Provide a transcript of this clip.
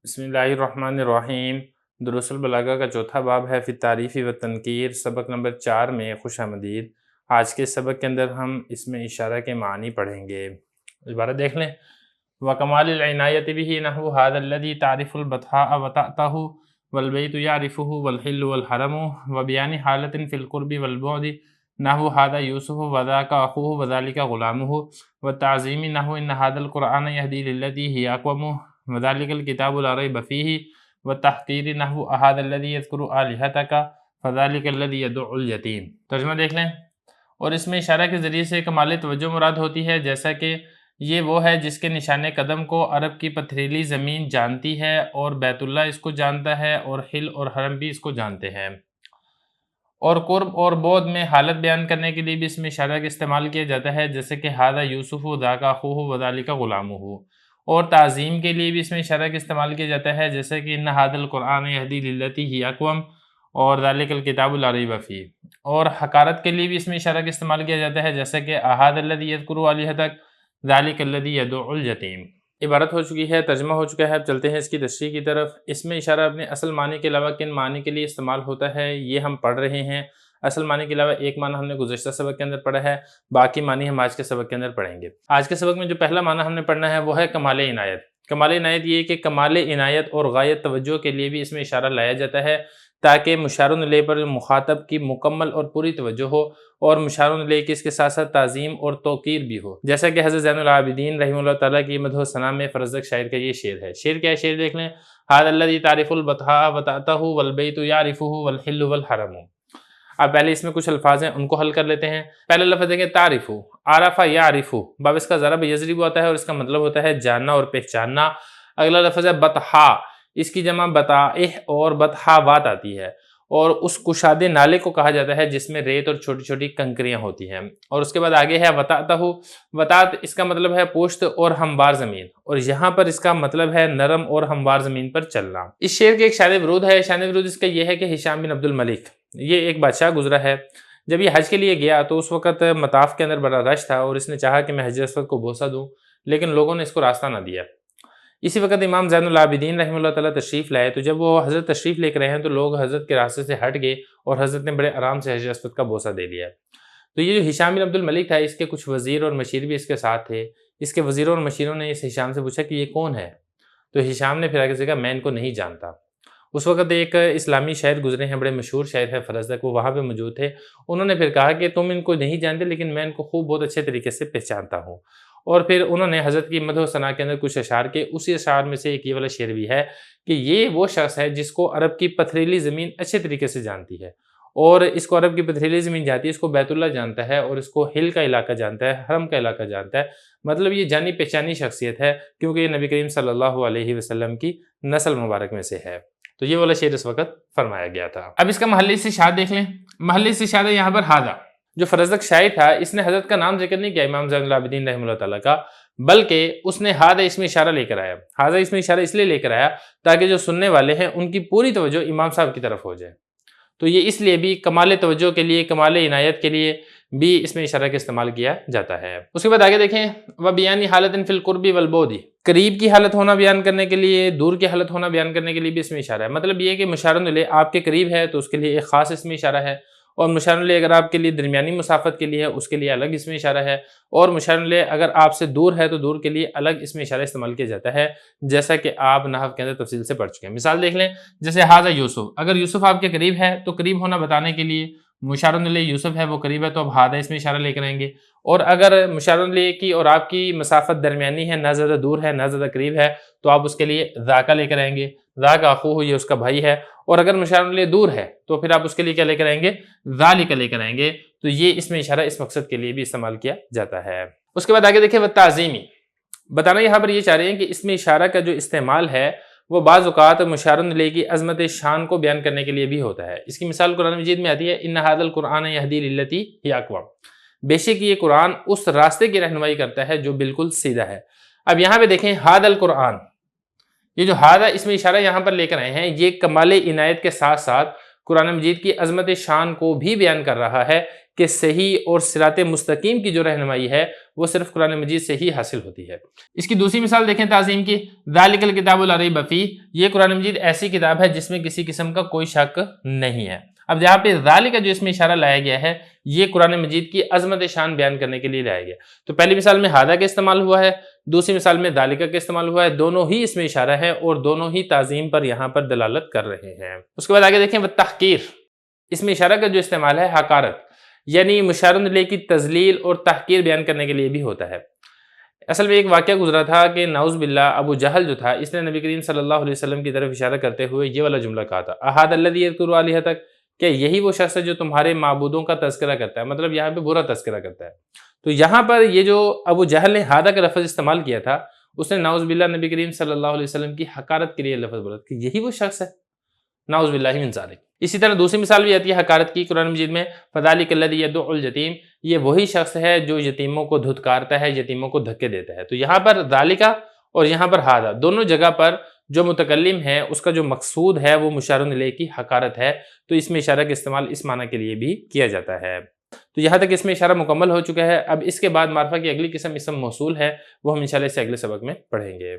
بسم اللہ الرحمن الرحیم۔ دروس البلاغہ کا چوتھا باب ہے فی التعریف و تنکیر، سبق نمبر 4 میں خوش آمدید۔ آج کے سبق کے اندر ہم اس میں اشارہ کے معنی پڑھیں گے۔ عبارت دیکھ لیں۔ وَكَمَالِ الْعِنَایَةِ بِهِ نَحْوُ هَذَا الَّذِي تَعْرِفُ الْبَطْحَاءَ وَتَأْتَهُ وَالْبَيْتُ يَعْرِفُهُ وَالْحِلُّ وَالْحَرَمُ وَبِيَانِ حَالَةٍ فِي الْقُرْبِ وَالْبُعْدِ نَحْوُ هَذَا يُوسُفُ وَذَاكَ أَخُوهُ وَذَلِكَ غُلَامُهُ وَالتَّعْظِيمِ نَحْوُ إِنَّ هَذَا الْقُرْآنَ يَهْدِي لِلَّتِي هِيَ أَقْوَمُ وَذَلِكَ الْكِتَابُ لَا رَيْبَ فِيهِ وَالتَّحْقِيرِ نَحْوُ أَهَذَا الَّذِي يَذْكُرُ آلِهَتَكَ فَذَلِكَ الَّذِي يَدُعُّ الْيَتِيمَ۔ ترجمہ دیکھ لیں۔ اور اس میں اشارہ کے ذریعے سے کمال توجہ مراد ہوتی ہے، جیسا کہ یہ وہ ہے جس کے نشان قدم کو عرب کی پتھریلی زمین جانتی ہے، اور بیت اللہ اس کو جانتا ہے، اور حل اور حرم بھی اس کو جانتے ہیں۔ اور قرب اور بعد میں حالت بیان کرنے کے لیے بھی اس میں اشارہ کا استعمال کیا جاتا ہے، جیسے کہ ھذا یوسف ذاک اخوہ وذالک غلامہ۔ اور تعظیم کے لیے بھی اس میں اشارہ کا استعمال کیا جاتا ہے، جیسے کہ ان ھذا القرآن یہدی للتی ہی اقوم اور ذالک الکتاب لا ریب فیہ۔ اور حقارت کے لیے بھی اس میں اشارہ کا استعمال کیا جاتا ہے، جیسے کہ ھذا الذی یذکر آلہتک ذالک الذی یدعو الیتیم۔ عبارت ہو چکی ہے، ترجمہ ہو چکا ہے، اب چلتے ہیں اس کی تشریح کی طرف۔ اس میں اشارہ اپنے اصل معنی کے علاوہ کن معنی کے لیے استعمال ہوتا ہے یہ ہم پڑھ رہے ہیں۔ اصل معنی کے علاوہ ایک معنی ہم نے گزشتہ سبق کے اندر پڑھا ہے، باقی معنی ہم آج کے سبق کے اندر پڑھیں گے۔ آج کے سبق میں جو پہلا معنی ہم نے پڑھنا ہے وہ ہے کمال عنایت۔ کمال عنایت یہ ہے کہ کمال عنایت اور غایت توجہ کے لیے بھی اس میں اشارہ لایا جاتا ہے، تاکہ مشار الیہ پر مخاطب کی مکمل اور پوری توجہ ہو، اور مشار الیہ کی اس کے ساتھ ساتھ تعظیم اور توقیر بھی ہو، جیسا کہ حضرت زین العابدین رحمہ اللہ تعالیٰ کی مدح و ثنا میں فرزدق شاعر کا یہ شعر ہے۔ شعر کیا ہے؟ شعر دیکھ لیں۔ ھذا الذی تعرف البطحاء وتأتہ والبیت یعرفہ والحل والحرم۔ اب پہلے اس میں کچھ الفاظ ہیں، ان کو حل کر لیتے ہیں۔ پہلا لفظ دیکھیں، تعرف، عرف یعرف، باب اس کا ضرب یضرب ہوتا ہے اور اس کا مطلب ہوتا ہے جاننا اور پہچاننا۔ اگلا لفظ ہے بطحا، اس کی جمع بطائح اور بطحاوات آتی ہے، اور اس کشادے نالے کو کہا جاتا ہے جس میں ریت اور چھوٹی چھوٹی کنکریاں ہوتی ہیں۔ اور اس کے بعد آگے ہے وطأتہ، وطأت اس کا مطلب ہے پشت اور ہموار زمین، اور یہاں پر اس کا مطلب ہے نرم اور ہموار زمین پر چلنا۔ اس شعر کے ایک شان ورود ہے، شان ورود اس کا یہ ہے کہ ہشام بن عبد الملک، یہ ایک بادشاہ گزرا ہے۔ جب یہ حج کے لیے گیا تو اس وقت مطاف کے اندر بڑا رش تھا، اور اس نے چاہا کہ میں حجر اسود کو بوسہ دوں، لیکن لوگوں نے اس کو راستہ نہ دیا۔ اسی وقت امام زین العابدین رحمہ اللہ تعالیٰ تشریف لائے، تو جب وہ حضرت تشریف لے کر رہے ہیں تو لوگ حضرت کے راستے سے ہٹ گئے، اور حضرت نے بڑے آرام سے حجر اسود کا بوسہ دے لیا۔ تو یہ جو ہشام بن عبد الملک تھا، اس کے کچھ وزیر اور مشیر بھی اس کے ساتھ تھے۔ اس کے وزیروں اور مشیروں نے اس ہشام سے پوچھا کہ یہ کون ہے؟ تو ہشام نے پھر آگے سے کہا میں ان کو نہیں جانتا۔ اس وقت ایک اسلامی شاعر گزرے ہیں، بڑے مشہور شاعر ہے فرزدق، وہ وہاں پہ موجود تھے۔ انہوں نے پھر کہا کہ تم ان کو نہیں جانتے، لیکن میں ان کو خوب بہت اچھے طریقے سے پہچانتا ہوں۔ اور پھر انہوں نے حضرت کی مدح و ثنا کے اندر کچھ اشعار کے، اسی اشعار میں سے ایک یہ والا شعر بھی ہے کہ یہ وہ شخص ہے جس کو عرب کی پتھریلی زمین اچھے طریقے سے جانتی ہے، اور اس کو عرب کی پتھریلی زمین جانتی ہے، اس کو بیت اللہ جانتا ہے، اور اس کو ہل کا علاقہ جانتا ہے، حرم کا علاقہ جانتا ہے۔ مطلب یہ جانی پہچانی شخصیت ہے، کیونکہ یہ نبی کریم صلی اللہ علیہ وسلم کی نسل مبارک میں سے ہے۔ تو یہ والا شعر اس وقت فرمایا گیا تھا۔ اب اس کا محلی استشہاد دیکھ لیں۔ محلی استشہاد ہے یہاں پر ھذا، جو فرزدق شاعر تھا اس نے حضرت کا نام ذکر نہیں کیا امام زین العابدین رحمہ اللہ تعالیٰ کا، بلکہ اس نے ھذا اس میں اشارہ لے کر آیا۔ ھذا اس میں اشارہ اس لیے لے کر آیا تاکہ جو سننے والے ہیں ان کی پوری توجہ امام صاحب کی طرف ہو جائے۔ تو یہ اس لیے بھی کمال توجہ کے لیے، کمال عنایت کے لیے بھی اس میں اشارہ کا استعمال کیا جاتا ہے۔ اس کے بعد آگے دیکھیں، وَبِيَانِ حَالَةٍ فِي الْقُرْبِ وَالْبُعْدِ، قریب کی حالت ہونا بیان کرنے کے لیے، دور کی حالت ہونا بیان کرنے کے لیے بھی اس میں اشارہ ہے۔ مطلب یہ ہے کہ مشار الیہ آپ کے قریب ہے تو اس کے لیے ایک خاص اس میں اشارہ ہے، اور مشار الیہ اگر آپ کے لیے درمیانی مسافت کے لیے ہے اس کے لیے الگ اس میں اشارہ ہے، اور مشار الیہ اگر آپ سے دور ہے تو دور کے لیے الگ اس میں اشارہ استعمال کیا جاتا ہے، جیسا کہ آپ نحو کے اندر تفصیل سے پڑھ چکے ہیں۔ مثال دیکھ لیں، جیسے ھذا یوسف، اگر یوسف آپ کے قریب ہے تو قریب ہونا بتانے کے لیے مشار الیہ یوسف ہے وہ قریب ہے، تو اب ھذا اس میں اشارہ لے کر آئیں گے۔ اور اگر مشار الیہ کی اور آپ کی مسافت درمیانی ہے، نہ زیادہ دور ہے نہ زیادہ قریب ہے، تو آپ اس کے لیے ذاک لے کر آئیں گے۔ ذاک اخوہ، یہ اس کا بھائی ہے۔ اور اگر مشار الیہ دور ہے تو پھر آپ اس کے لیے کیا لے کر آئیں گے؟ ذالک لے کر آئیں گے۔ تو یہ اس میں اشارہ اس مقصد کے لیے بھی استعمال کیا جاتا ہے۔ اس کے بعد آگے دیکھیں، والتعظیمی، بتانا یہاں پر یہ چاہ رہے ہیں کہ اس میں اشارہ کا جو استعمال ہے وہ بعض اوقات مشار الیہ کی عظمت شان کو بیان کرنے کے لیے بھی ہوتا ہے۔ اس کی مثال قرآن مجید میں آتی ہے، ان ھذا القرآن یہدی للتی ہی اقوم، بے شک یہ قرآن اس راستے کی رہنمائی کرتا ہے جو بالکل سیدھا ہے۔ اب یہاں پہ دیکھیں، ھذا القرآن، یہ جو ھذا اس میں اشارہ یہاں پر لے کر آئے ہیں، یہ کمال عنایت کے ساتھ ساتھ قرآن مجید کی عظمت شان کو بھی بیان کر رہا ہے کہ صحیح اور صراط مستقیم کی جو رہنمائی ہے وہ صرف قرآن مجید سے ہی حاصل ہوتی ہے۔ اس کی دوسری مثال دیکھیں تعظیم کی، ذالک الکتاب لا ریب فیہ، یہ قرآن مجید ایسی کتاب ہے جس میں کسی قسم کا کوئی شک نہیں ہے۔ اب جہاں پہ ذالک کا جو اس میں اشارہ لایا گیا ہے یہ قرآن مجید کی عظمت شان بیان کرنے کے لیے لایا گیا۔ تو پہلی مثال میں ہادہ کا استعمال ہوا ہے، دوسری مثال میں ذالک کا استعمال ہوا ہے، دونوں ہی اس میں اشارہ ہے اور دونوں ہی تعظیم پر یہاں پر دلالت کر رہے ہیں۔ اس کے بعد آگے دیکھیں والتحقیر، اس میں اشارہ کا جو استعمال ہے حقارت یعنی مشار الیہ کی تذلیل اور تحقیر بیان کرنے کے لیے بھی ہوتا ہے۔ اصل میں ایک واقعہ گزرا تھا کہ نعوذ باللہ ابو جہل جو تھا اس نے نبی کریم صلی اللہ علیہ وسلم کی طرف اشارہ کرتے ہوئے یہ والا جملہ کہا تھا، احد الذی یذکر آلہتک، کہ یہی وہ شخص ہے جو تمہارے معبودوں کا تذکرہ کرتا ہے، مطلب یہاں پہ برا تذکرہ کرتا ہے۔ تو یہاں پر یہ جو ابو جہل نے ہادہ کا لفظ استعمال کیا تھا اس نے نعوذ باللہ نبی کریم صلی اللہ علیہ وسلم کی حقارت کے لیے لفظ بولا کہ یہی وہ شخص ہے، نعوذ باللہ من ذالک۔ اسی طرح دوسری مثال بھی آتی ہے حقارت کی قرآن مجید میں، فذالک الذی یدعو الیتیم، یہ وہی شخص ہے جو یتیموں کو دھتکارتا ہے، یتیموں کو دھکے دیتا ہے۔ تو یہاں پر ذالکہ اور یہاں پر ہادہ دونوں جگہ پر جو متکلم ہے اس کا جو مقصود ہے وہ مشار الیہ کی حقارت ہے، تو اس میں اشارہ کا استعمال اس معنی کے لیے بھی کیا جاتا ہے۔ تو یہاں تک اس میں اشارہ مکمل ہو چکا ہے۔ اب اس کے بعد معرفہ کی اگلی قسم اسم موصول ہے، وہ ہم انشاءاللہ اس سے اگلے سبق میں پڑھیں گے۔